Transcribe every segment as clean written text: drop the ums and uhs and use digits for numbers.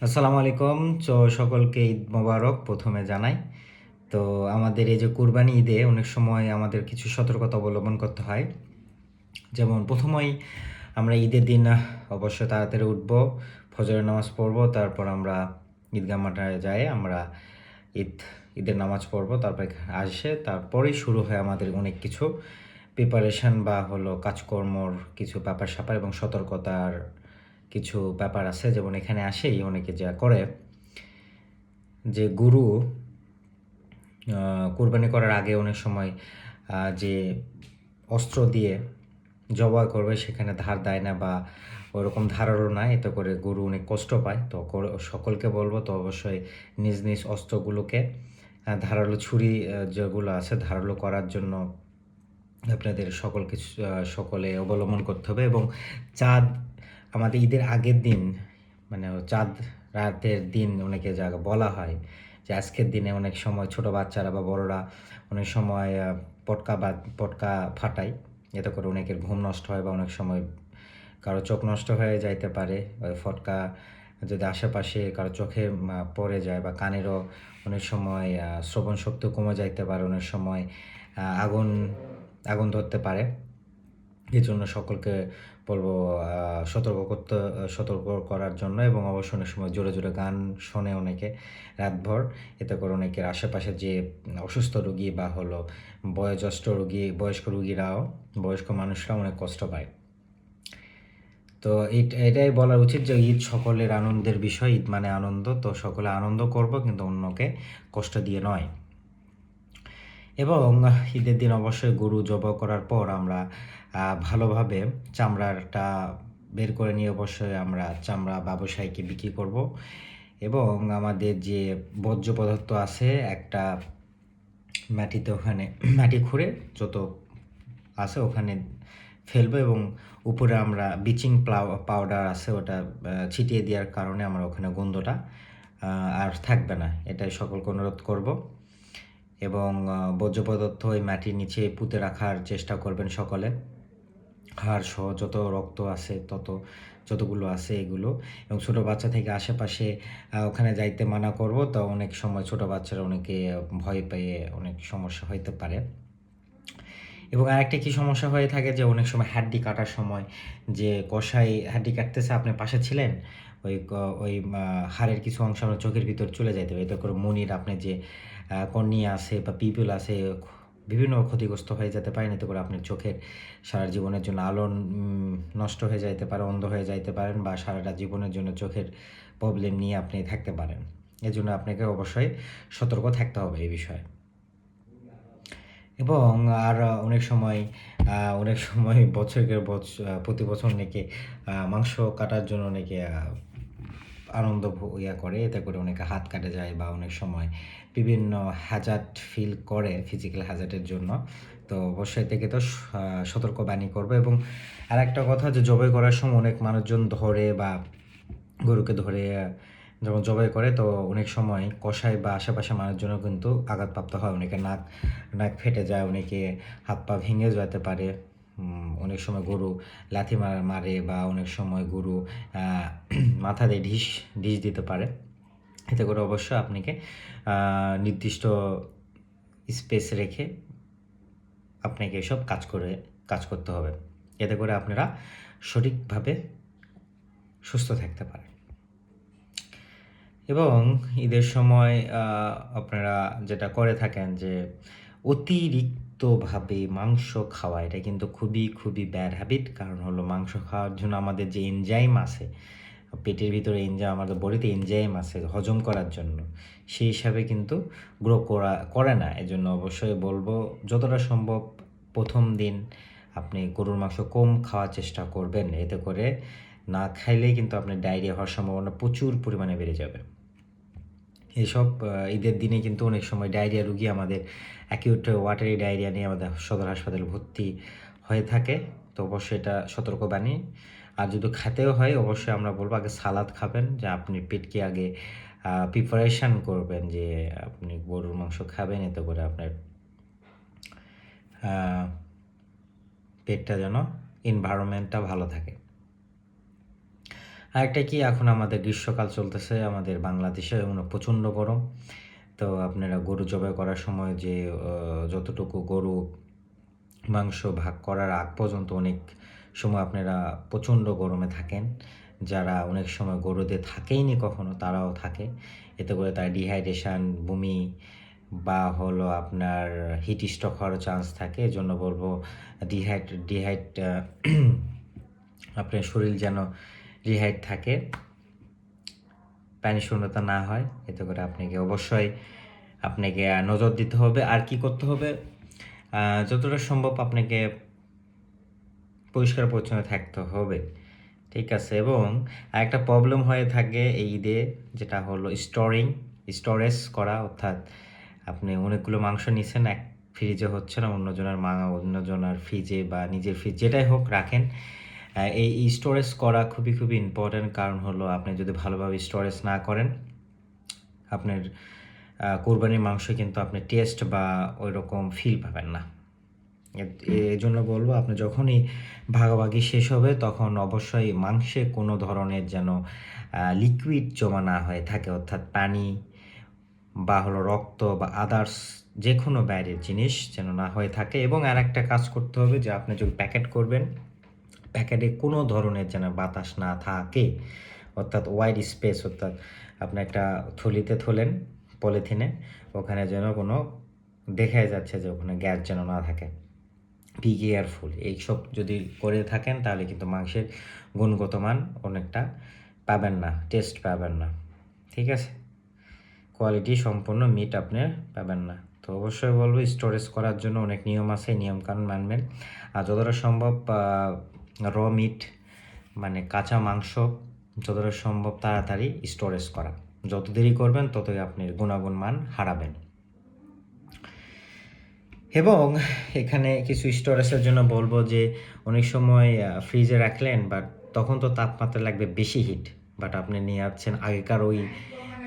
আসসালামু আলাইকুম। সকলকে ঈদ মোবারক প্রথমে জানাই। তো আমাদের এই যে কুরবানি ঈদে অনেক সময় আমাদের কিছু সতর্কতা অবলম্বন করতে হয়। যেমন প্রথমেই আমরা ঈদের দিন অবশ্যই তাড়াতাড়ি উঠব, ফজরের নামাজ পড়ব, তারপর আমরা ঈদগাহ মাঠে যাই আমরা ঈদ ঈদের নামাজ পড়ব, তারপর তারপরেই শুরু হয় আমাদের অনেক কিছু প্রিপারেশন বা হলো কাজকর্মর কিছু ব্যাপার-স্যাপার এবং সতর্কতার কিছু ব্যাপার আছে। যেমন এখানে আসেই অনেকে যা করে যে গরু কোরবানি করার আগে অনেক সময় যে অস্ত্র দিয়ে জবাই করবে সেখানে ধার দেয় না বা ওরকম ধারালো না, এতে করে গরু অনেক কষ্ট পায়। তো সকলকে বলবো তো অবশ্যই নিজ নিজ অস্ত্রগুলোকে ধারালো ছুরি যেগুলো আছে ধারালো করার জন্য আপনাদের সকলে অবলম্বন করতে হবে। এবং চাঁদ আমাদের ঈদের আগের দিন, মানে চাঁদ রাতের দিন অনেকে জায়গা বলা হয় যে আজকের দিনে অনেক সময় ছোট বাচ্চারা বা বড়রা অনেক সময় পটকা ফাটায়। এতে করে অনেকের ঘুম নষ্ট হয় বা অনেক সময় কারো চোখ নষ্ট হয়ে যাইতে পারে। ওই ফটকা যদি আশেপাশে কারো চোখে পড়ে যায় বা কানেরও অনেক সময় শ্রবণ শক্তি কমে যাইতে পারে, অনেক সময় আগুন আগুন ধরতে পারে। এই জন্য সকলকে বলবো সতর্ক করার জন্য। এবং অবশ্য অনেক সময় জোরে জোরে গান শোনে অনেকে রাতভর। এতে করে অনেকের আশেপাশে যে অসুস্থ রোগী বা হলো বয়স্ক রোগীরাও, বয়স্ক মানুষরাও অনেক কষ্ট পায়। তো এটাই বলা উচিত যে ঈদ সকলের আনন্দের বিষয়। ঈদ মানে আনন্দ। তো সকলে আনন্দ করব, কিন্তু অন্যকে কষ্ট দিয়ে নয়। এবং ঈদের দিন অবশ্যই গরু জবাই করার পর আমরা ভালোভাবে চামড়াটা বের করে নিয়ে অবশ্যই আমরা চামড়া ব্যবসায়ীকে বিক্রি করব। এবং আমাদের যে বর্জ্য পদার্থ আছে একটা মাটিতে, ওখানে মাটি খুঁড়ে যত আছে ওখানে ফেলবো। এবং উপরে আমরা পাউডার আছে ওটা ছিটিয়ে দেওয়ার কারণে আমরা ওখানে গন্ধটা আর থাকবে না। এটাই সকলকে অনুরোধ করব। এবং বর্জ্য পদার্থ ওই মাটির নিচে পুঁতে রাখার চেষ্টা করবেন সকলে। হাড় সহ যত রক্ত আছে যতগুলো আছে এগুলো। এবং ছোটো বাচ্চা থেকে আশেপাশে ওখানে যাইতে মানা করব। তো অনেক সময় ছোটো বাচ্চারা অনেকে ভয় পেয়ে অনেক সমস্যা হইতে পারে। এবং আরেকটা কী সমস্যা হয়ে থাকে যে অনেক সময় হাড্ডি কাটার সময় যে কসাই হাড্ডি কাটতেছে, আপনি পাশে ছিলেন, ওই হাড়ের কিছু অংশ আপনার চোখের ভিতর চলে যাইতে হবে। এতে করে মনির আপনি যে কর্নিয়া আছে বা পিপল আছে বিভিন্ন ক্ষতিগ্রস্ত হয়ে যেতে পারেন। এতে করে আপনার চোখের সারা জীবনের জন্য আলো নষ্ট হয়ে যাইতে পারে, অন্ধ হয়ে যাইতে পারেন, বা সারাটা জীবনের জন্য চোখের প্রবলেম নিয়ে আপনি থাকতে পারেন। এজন্য আপনাকে অবশ্যই সতর্ক থাকতে হবে এই বিষয়ে। এবং আর অনেক সময় প্রতি বছর অনেকে মাংস কাটার জন্য অনেকে করে। এতে করে অনেকে হাত কাটে যায় বা অনেক সময় বিভিন্ন হ্যাজার্ড ফিল করে ফিজিক্যাল হ্যাজার্ডের জন্য। তো অবশ্যই থেকে তো সতর্কবাণী করবে। এবং আরেকটা কথা যে জবাই করার সময় অনেক মানুষজন ধরে বা গরুকে ধরে যখন জবাই করে, তো অনেক সময় কসাই বা আশেপাশে মানুষজনও কিন্তু আঘাতপ্রাপ্ত হয়। অনেকে নাক ফেটে যায়, অনেকে হাত পা ভেঙে যেতে পারে। অনেক সময় গরু লাথি মারে বা অনেক সময় গরু মাথা দিয়ে ঢিস দিতে পারে। এতে করে অবশ্যই আপনাকে নির্দিষ্ট স্পেস রেখে আপনাকে এসব কাজ করতে হবে। এতে করে আপনারা সঠিকভাবে সুস্থ থাকতে পারেন। এবং ঈদের সময় আপনারা যেটা করে থাকেন যে অতিরিক্তভাবে মাংস খাওয়া, এটা কিন্তু খুবই খুবই ব্যাড হ্যাবিট। কারণ হলো মাংস খাওয়ার জন্য আমাদের যে এনজাইম আছে পেটের ভিতরে, আমাদের বডিতে এনজাইম আছে হজম করার জন্য, সেই হিসাবে কিন্তু গ্রো করে না। এজন্য অবশ্যই বলবো যতটা সম্ভব প্রথম দিন আপনি গরুর মাংস কম খাওয়ার চেষ্টা করবেন। এতে করে না খাইলেই কিন্তু আপনার ডায়রিয়া হওয়ার সম্ভাবনা প্রচুর পরিমাণে বেড়ে যাবে। এসব ঈদের দিনে কিন্তু অনেক সময় ডায়রিয়া রুগী আমাদের অ্যাকিউট ওয়াটারি ডায়রিয়া নিয়ে আমাদের সদর হাসপাতালে ভর্তি হয়ে থাকে। তো অবশ্যই এটা সতর্কবাণী। আর যদি খেতেও হয় অবশ্যই আমরা বলবো আগে সালাদ খাবেন, যে আপনি পেটকে আগে প্রিপারেশান করবেন যে আপনি গরুর মাংস খাবেন। এতে করে আপনার পেটটা যেন এনভায়রনমেন্টটা ভালো থাকে। আরেকটা কি, এখন আমাদের গ্রীষ্মকাল চলতেছে আমাদের বাংলাদেশে এবং প্রচণ্ড গরম। তো আপনারা গরু জবাই করার সময় যে যতটুকু গরু মাংস ভাগ করার আগ পর্যন্ত অনেক সময় আপনারা প্রচণ্ড গরমে থাকেন। যারা অনেক সময় গরুতে থাকেইনি কখনো, তারাও থাকে। এতে করে তার ডিহাইড্রেশন, বমি বা হলো আপনার হিট স্ট্রোক হওয়ার চান্স থাকে। এজন্য বলবো ডিহাইড আপনার শরীর যেন রিহাইড থাকে, পানি শূন্যতা না হয়। এতে করে আপনাকে নজর দিতে হবে। আর কি করতে হবে, যতটা সম্ভব আপনাকে পরিষ্কার পরিচ্ছন্ন থাকতে হবে, ঠিক আছে। এবং আরেকটা প্রবলেম হয়ে থাকে এই ঈদে, যেটা হলো স্টোরেজ করা। অর্থাৎ আপনি অনেকগুলো মাংস নিছেন, এক ফ্রিজে হচ্ছে না, অন্যজনের ফ্রিজে বা নিজের ফ্রিজ যেটাই হোক রাখেন। এই স্টোরেজ করা খুবই খুবই ইম্পর্ট্যান্ট। কারণ হলো আপনি যদি ভালোভাবে স্টোরেজ না করেন, আপনার কোরবানির মাংস কিন্তু আপনি টেস্ট বা ওই রকম ফিল পাবেন না। এই জন্য বলবো, আপনি যখনই ভাগাভাগি শেষ হবে তখন অবশ্যই মাংসে কোনো ধরনের যেন লিকুইড জমা না হয়ে থাকে, অর্থাৎ পানি বা হলো রক্ত বা আদার্স যে কোনো বাইরের জিনিস যেন না হয়ে থাকে। এবং আর একটা কাজ করতে হবে যে আপনি যখন প্যাকেট করবেন, প্যাকেটে কোনো ধরনের যেন বাতাস না থাকে, অর্থাৎ ওয়াইড স্পেস, অর্থাৎ আপনি একটা থলিতে থলেন পলিথিনে, ওখানে যেন কোনো দেখা যাচ্ছে যে ওখানে গ্যাস যেন না থাকে। Be careful. এইসব যদি করে থাকেন তাহলে কিন্তু মাংসের গুণগত মান অনেকটা পাবেন না, টেস্ট পাবেন না, ঠিক আছে। কোয়ালিটি সম্পূর্ণ মিট আপনি পাবেন না। তো অবশ্যই বলবো স্টোরেজ করার জন্য অনেক নিয়ম আছে, নিয়মকানুন মানবেন। আর যতটা সম্ভব র মিট মানে কাঁচা মাংস যতটা সম্ভব তাড়াতাড়ি স্টোরেজ করা। যত দেরি করবেন ততই আপনি গুণাগুণ মান হারাবেন। এবং এখানে কিছু স্টোরেজের জন্য বলবো যে অনেক সময় ফ্রিজে রাখলেন, বাট তখন তো তাপমাত্রা লাগবে বেশি হিট, বাট আপনি নিয়ে যাচ্ছেন আগেকার ওই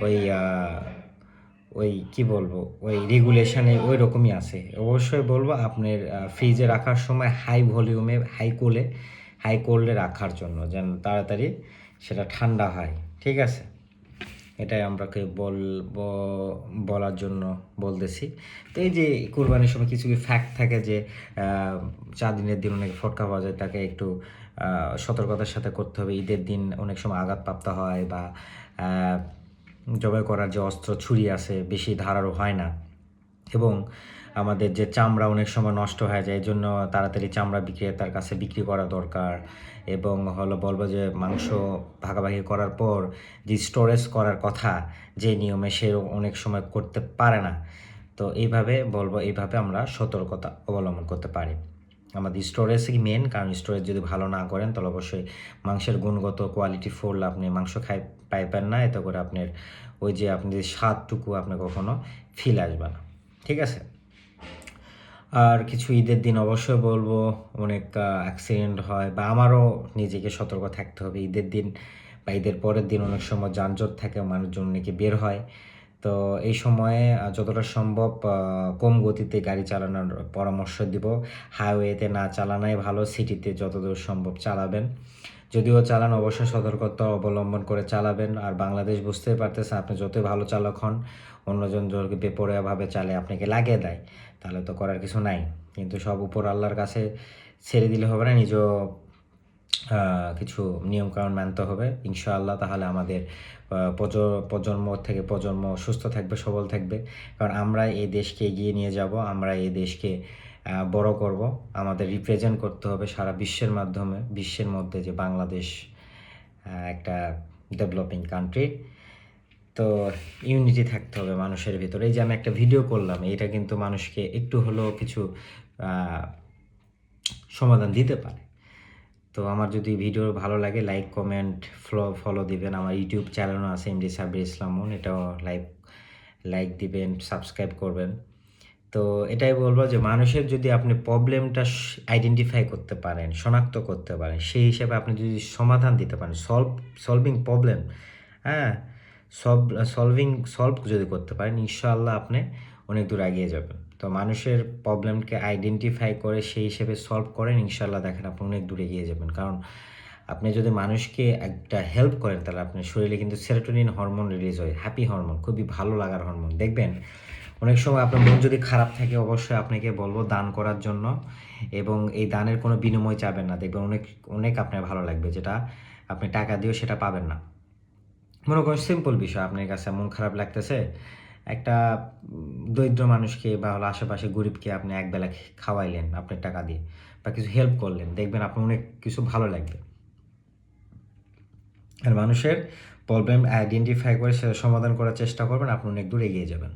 ওই ওই কি বলবো, ওই রেগুলেশনে ওই রকমই আছে। অবশ্যই বলবো আপনার ফ্রিজে রাখার সময় হাই ভলিউমে হাই কোল্ডে রাখার জন্য, যেন তাড়াতাড়ি সেটা ঠান্ডা হয়, ঠিক আছে। এটাই আমরাকে বলার জন্য বলতেছি। তো এই যে কুরবানির সময় কিছু ফ্যাক্ট থাকে যে 4 দিনের দিন অনেক ফটকা পাওয়া যায়, তাকে একটু সতর্কতার সাথে করতে হবে। ঈদের দিন অনেক সময় আঘাতপ্রাপ্ত হয় বা জবাই করার যে অস্ত্র ছুরি আছে বেশি ধারালো হয় না, এবং আমাদের যে চামড়া অনেক সময় নষ্ট হয়ে যায়, এই জন্য তাড়াতাড়ি চামড়া বিক্রেতার কাছে বিক্রি করা দরকার। এবং হলো বলবো যে মাংস ভাগাভাগি করার পর যে স্টোরেজ করার কথা যে নিয়মে, সে অনেক সময় করতে পারে না। তো এইভাবে আমরা সতর্কতা অবলম্বন করতে পারি। আমাদের স্টোরেজই মেন, কারণ স্টোরেজ যদি ভালো না করেন তাহলে অবশ্যই মাংসের গুণগত কোয়ালিটি ফুল আপনি মাংস পাইবেন না। এতে করে আপনার ওই যে আপনি স্বাদটুকু আপনার কখনো ফিল আসবে না, ঠিক আছে। আর কিছু ঈদের দিন অবশ্যই বলবো অনেক অ্যাক্সিডেন্ট হয়, বা আমারও নিজেকে সতর্ক থাকতে হবে। ঈদের দিন বা ঈদের পরের দিন অনেক সময় যানজট থাকে, মানুষজন অনেকে বের হয়। তো এই সময়ে যতটা সম্ভব কম গতিতে গাড়ি চালানোর পরামর্শ দিব। হাইওয়েতে না চালানোই ভালো, সিটিতে যতদূর সম্ভব চালাবেন। যদিও চালান অবশ্যই সতর্কতা অবলম্বন করে চালাবেন। আর বাংলাদেশ বুঝতেই পারতেছেন, আপনি যতই ভালো চালক হন, অন্যজন যদি বেপরোয়াভাবে চালে আপনাকে লাগিয়ে দেয়, তাহলে তো করার কিছু নাই। কিন্তু সব উপর আল্লাহর কাছে ছেড়ে দিলে হবে না, নিজেও কিছু নিয়মকানুন মানতে হবে ইনশাআল্লাহ। তাহলে আমাদের প্রজন্ম থেকে প্রজন্ম সুস্থ থাকবে, সবল থাকবে। কারণ আমরা এই দেশকে এগিয়ে নিয়ে যাব, আমরা এই দেশকে বড় করব। আমাদের রিপ্রেজেন্ট করতে হবে সারা বিশ্বের মধ্যে যে বাংলাদেশ একটা ডেভেলপিং কান্ট্রি। তো ইউনিটি থাকতে হবে মানুষের ভিতরে। এই যে আমি একটা ভিডিও করলাম, এটা কিন্তু মানুষকে একটু হলেও কিছু সমাধান দিতে পারে। তো আমার যদি ভিডিও ভালো লাগে, লাইক কমেন্ট ফলো দিবেন। আমার ইউটিউব চ্যানেলও আছে এমডি সাব্বির ইসলাম মুন, এটাও লাইক দিবেন, সাবস্ক্রাইব করবেন। তো এটাই বলবো যে মানুষের যদি আপনি প্রবলেমটা আইডেন্টিফাই করতে পারেন, শনাক্ত করতে পারেন, সেই হিসেবে আপনি যদি সমাধান দিতে পারেন, সলভিং প্রবলেম, হ্যাঁ, সলভ যদি করতে পারেন, ইনশাআল্লাহ আপনি অনেক দূর এগিয়ে যাবেন। তো মানুষের প্রবলেমকে আইডেন্টিফাই করে সেই হিসেবে সলভ করেন, ইনশাআল্লাহ দেখেন আপনি অনেক দূর এগিয়ে যাবেন। কারণ আপনি যদি মানুষকে একটা হেল্প করেন তাহলে আপনার শরীরে কিন্তু সেরোটোনিন হরমোন রিলিজ হয়, হ্যাপি হরমোন, খুবই ভালো লাগার হরমোন। দেখবেন অনেক সময় আপনার মন যদি খারাপ থাকে অবশ্যই আপনাকে বলবো দান করার জন্য, এবং এই দানের কোনো বিনিময় চাবেন না, দেখবেন অনেক অনেক আপনার ভালো লাগবে, যেটা আপনি টাকা দিয়েও সেটা পাবেন না। মনে করেন সিম্পল বিষয়, আপনার কাছে মন খারাপ লাগতেছে, একটা দরিদ্র মানুষকে বা হলো আশেপাশে গরিবকে আপনি একবেলা খাওয়াইলেন আপনার টাকা দিয়ে, বা কিছু হেল্প করলেন, দেখবেন আপনার অনেক কিছু ভালো লাগবে। আর মানুষের প্রবলেম আইডেন্টিফাই করে সেটা সমাধান করার চেষ্টা করবেন, আপনি অনেক দূর এগিয়ে যাবেন।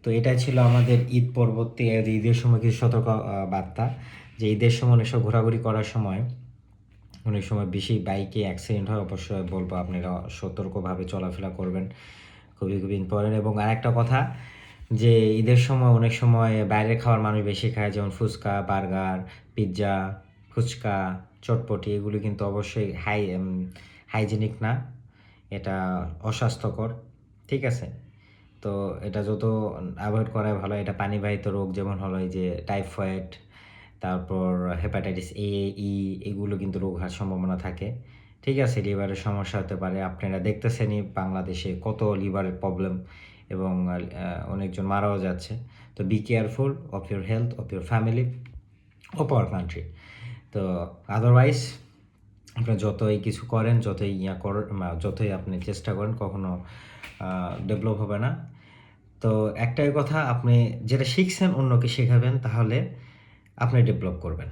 তো এটাই ছিল আমাদের ঈদ পরবর্তী ঈদের সময় কিছু সতর্ক বার্তা, যে ঈদের সময় অনেক সময় ঘোরাঘুরি করার সময় অনেক সময় বেশি বাইকে অ্যাক্সিডেন্ট হয়, অবশ্যই বলবো আপনারা সতর্কভাবে চলাফেরা করবেন, খুবই খুবই ইম্পর্টেন্ট। এবং আরেকটা কথা, যে ঈদের সময় অনেক সময় বাইরের খাবার মানুষ বেশি খায়, যেমন ফুচকা, বার্গার, পিৎজা, ফুচকা, চটপটি, এগুলো কিন্তু অবশ্যই হাইজেনিক না, এটা অস্বাস্থ্যকর, ঠিক আছে? তো এটা যত অ্যাভয়েড করাই ভালো। এটা পানিবাহিত রোগ, যেমন হলো এই যে টাইফয়েড, তারপর হেপাটাইটিস এ, ই, এগুলো কিন্তু রোগ হওয়ার সম্ভাবনা থাকে, ঠিক আছে? লিভারের সমস্যা হতে পারে, আপনারা দেখতেছেনই বাংলাদেশে কত লিভারের প্রবলেম, এবং অনেকজন মারাও যাচ্ছে। তো be careful of your health, of your family, of our country. তো আদারওয়াইজ আপনি যতই কিছু করেন, যতই যতই আপনি চেষ্টা করেন, কখনো ডেভেলপ হবে না। তো একটাই কথা, আপনি যেটা শিখছেন অন্যকে শেখাবেন, তাহলে আপনি ডেভেলপ করবেন।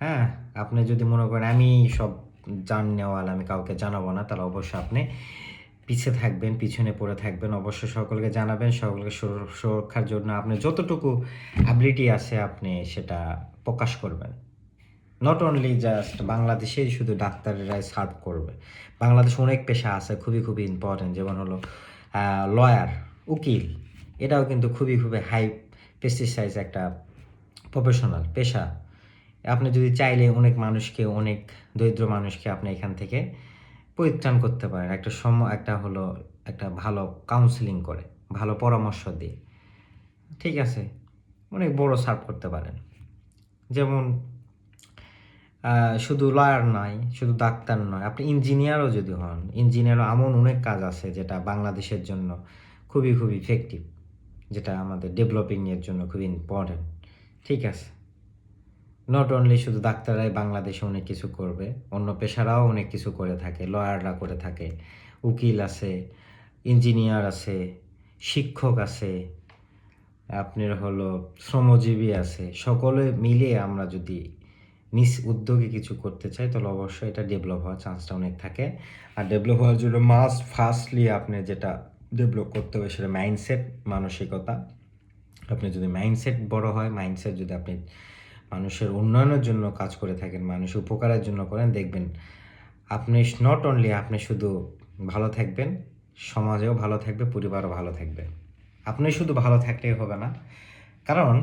হ্যাঁ, আপনি যদি মনে করেন আমি সব জানেওয়ালা, আমি কাউকে জানাবো না, তাহলে অবশ্যই আপনি পিছিয়ে থাকবেন, পিছনে পড়ে থাকবেন। অবশ্যই সকলকে জানাবেন, সকলকে সুরক্ষার জন্য আপনি যতটুকু অ্যাবিলিটি আছে আপনি সেটা প্রকাশ করবেন। নট অনলি জাস্ট বাংলাদেশেই শুধু ডাক্তারেরাই সার্ভ করবে, বাংলাদেশে অনেক পেশা আছে খুবই খুবই ইম্পর্টেন্ট, যেমন হলো লয়ার, উকিল, এটাও কিন্তু খুবই খুবই হাই পেস্টিসাইজ একটা প্রফেশনাল পেশা। আপনি যদি চাইলে অনেক মানুষকে, অনেক দরিদ্র মানুষকে আপনি এখান থেকে পরিত্রাণ করতে পারেন, একটা হলো একটা ভালো কাউন্সিলিং করে, ভালো পরামর্শ দিয়ে, ঠিক আছে? অনেক বড় সার্ভ করতে পারেন। যেমন শুধু লয়ার নয়, শুধু ডাক্তার নয়, আপনি ইঞ্জিনিয়ারও যদি হন, ইঞ্জিনিয়ারও এমন অনেক কাজ আছে যেটা বাংলাদেশের জন্য খুবই খুবই ইফেক্টিভ, যেটা আমাদের ডেভেলপিংয়ের জন্য খুবই ইম্পর্ট্যান্ট, ঠিক আছে? নট অনলি শুধু ডাক্তাররাই বাংলাদেশে অনেক কিছু করবে, অন্য পেশারাও অনেক কিছু করে থাকে, লয়াররা করে থাকে, উকিল আছে, ইঞ্জিনিয়ার আছে, শিক্ষক আছে, আপনার হলো শ্রমজীবী আছে, সকলে মিলে আমরা যদি নিজ উদ্যোগে কিছু করতে চাই, তাহলে অবশ্যই এটা ডেভেলপ হওয়ার চান্সটা অনেক থাকে। আর ডেভেলপ হওয়ার জন্য ফার্স্টলি আপনি যেটা ডেভেলপ করতে হবে সেটা মাইন্ডসেট, মানসিকতা। আপনি যদি মাইন্ডসেট বড় হয়, মাইন্ডসেট যদি আপনি মানুষের উন্নয়নের জন্য কাজ করে থাকেন, মানুষের উপকারের জন্য করেন, দেখবেন আপনি নট অনলি আপনি শুধু ভালো থাকবেন, সমাজেও ভালো থাকবে, পরিবারও ভালো থাকবে। আপনি শুধু ভালো থাকলেই হবে না, কারণ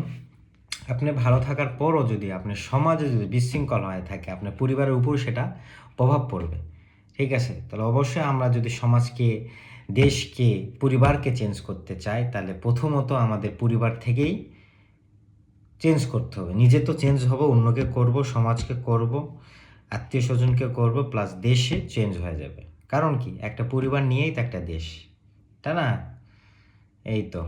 আপনি ভালো থাকার পরও যদি আপনার সমাজে যদি বিশৃঙ্খল হয়ে থাকে, আপনার পরিবারের উপর সেটা প্রভাব পড়বে, ঠিক আছে? তাহলে অবশ্যই আমরা যদি সমাজকে, দেশকে, পরিবারকে চেঞ্জ করতে চাই, তাহলে প্রথমত আমাদের পরিবার থেকেই চেঞ্জ করতে হবে। নিজে তো চেঞ্জ হব, অন্যকে করব, সমাজকে করব, আত্মীয় স্বজনকে করব, প্লাস দেশে চেঞ্জ হয়ে যাবে। কারণ কি, একটা পরিবার নিয়েই তো একটা দেশ, তাই না? এই তো।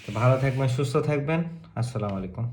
তো ভালো থাকবেন, সুস্থ থাকবেন। আসসালামু আলাইকুম।